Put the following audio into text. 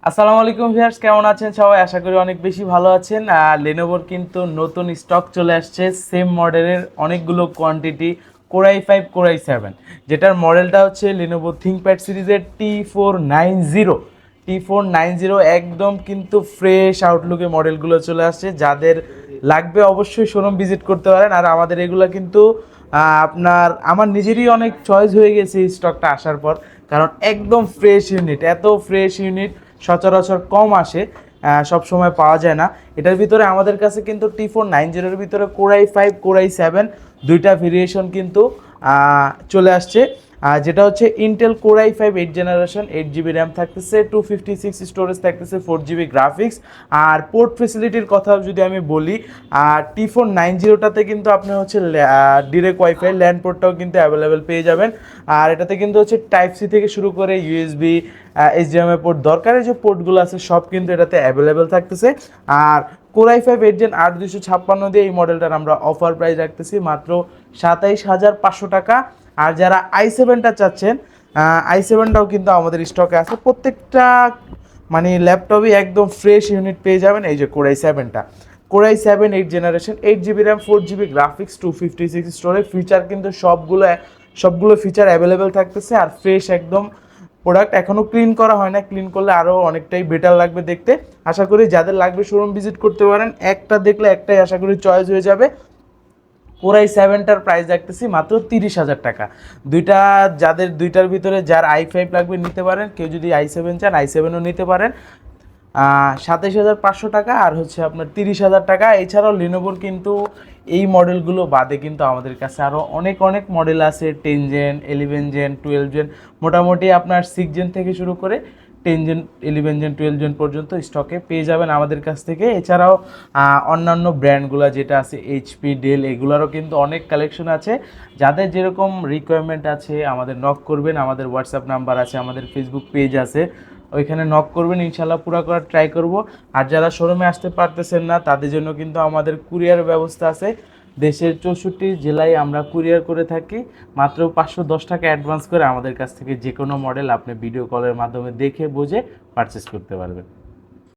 আসসালামু আলাইকুম ভিউয়ার্স, কেমন আছেন সবাই? আশা করি অনেক বেশি ভালো আছেন। আর লেনোভোর কিন্তু নতুন স্টক চলে আসছে সেম মডেলের অনেকগুলো quantity, core i5 core i7, যেটার মডেলটা হচ্ছে লেনোভো থিংকপ্যাড সিরিজের T490 একদম কিন্তু ফ্রেশ আউটলুকে মডেলগুলো চলে আসছে। যাদের লাগবে অবশ্যই শোরুম ভিজিট করতে পারেন। আর আমাদের এগুলো কিন্তু আমার নিজেরই অনেক চয়েস হয়ে গেছে এই স্টকটা আসার পর, কারণ একদম ফ্রেশ ইউনিট, এত ফ্রেশ ইউনিট সচরাচর কম আসে, সব সময় পাওয়া যায় না। এটার ভিতরে আমাদের কাছে কিন্তু T490 ভিতরে কোর i5 কোর i7 দুইটা ভেরিয়েশন কিন্তু চলে আসছে। যেটা হচ্ছে Intel core i5 8 generation, 8 GB RAM থাকতেছে, 256 স্টোরেজ থাকতেছে, 4 GB গ্রাফিক্স। আর পোর্ট ফেসিলিটির কথা যদি আমি বলি, T490টাতে কিন্তু আপনি হচ্ছে ডিরেক্ট ওয়াইফাই ল্যান্ড পোর্টটাও কিন্তু অ্যাভেলেবেল পেয়ে যাবেন। আর এটাতে কিন্তু হচ্ছে টাইপ সি থেকে শুরু করে ইউএসবি, এইচডিএমআই পোর্ট, দরকারি যে পোর্টগুলো আছে সব কিন্তু এটাতে অ্যাভেলেবেল থাকতেছে। আর কোর i5 8 Gen 8256 দিয়ে এই মডেলটার আমরা অফার প্রাইস রাখতেছি মাত্র 27,500 টাকা। আর যারা i7টা চাচ্ছেন, i7টাও কিন্তু আমাদের স্টকে আছে। প্রত্যেকটা মানে ল্যাপটপই একদম ফ্রেশ ইউনিট পেয়ে যাবেন। এই যে core i7 8 generation, 8 GB RAM, 4 GB graphics, 256 storage, feature কিন্তু সবগুলো ফিচার অ্যাভেলেবেল থাকতেছে। আর ফ্রেশ একদম প্রোডাক্ট, এখনও ক্লিন করা হয় না, ক্লিন করলে আরও অনেকটাই বেটার লাগবে দেখতে। আশা করি যাদের লাগবে শোরুম ভিজিট করতে পারেন, একটা দেখলে একটাই আশা করি চয়েস হয়ে যাবে। কোর i7টার প্রাইস রাখতেছি মাত্র 30,000 টাকা। দুইটার ভিতরে যার i5 লাগবে নিতে পারেন, কেউ যদি i7 চান i7ও নিতে পারেন। 27,500 টাকা আর হচ্ছে আপনার 30,000 টাকা। এছাড়াও লিনোভোর কিন্তু এই মডেলগুলো বাদে কিন্তু আমাদের কাছে আরও অনেক অনেক মডেল আছে, 10 জেন, 11 জেন, 12 জেন, মোটামুটি আপনার 6 জেন থেকে শুরু করে 10 জেন, 11 জেন, 12 জেন পর্যন্ত স্টকে পেয়ে যাবেন আমাদের কাছ থেকে। এছাড়াও অন্যান্য ব্র্যান্ডগুলো যেটা আছে এইচপি, ডেল, এগুলোরও কিন্তু অনেক কালেকশন আছে। যাদের যেরকম রিকোয়ারমেন্ট আছে আমাদের নক করবেন, আমাদের হোয়াটসঅ্যাপ নাম্বার আছে, আমাদের ফেসবুক পেজ আছে, ওইখানে নক করবেন, ইনশাল্লাহ পুরো করার ট্রাই করব। আর যারা শোরুমে আসতে পারতেছেন না তাদের জন্য কিন্তু আমাদের কুরিয়ার ব্যবস্থা আছে। দেশের 64 জেলায় আমরা কুরিয়ার করে থাকি। মাত্র 510 টাকা অ্যাডভান্স করে আমাদের কাছ থেকে যে কোনো মডেল আপনি ভিডিও কলের মাধ্যমে দেখে বুঝে পারচেস করতে পারবেন।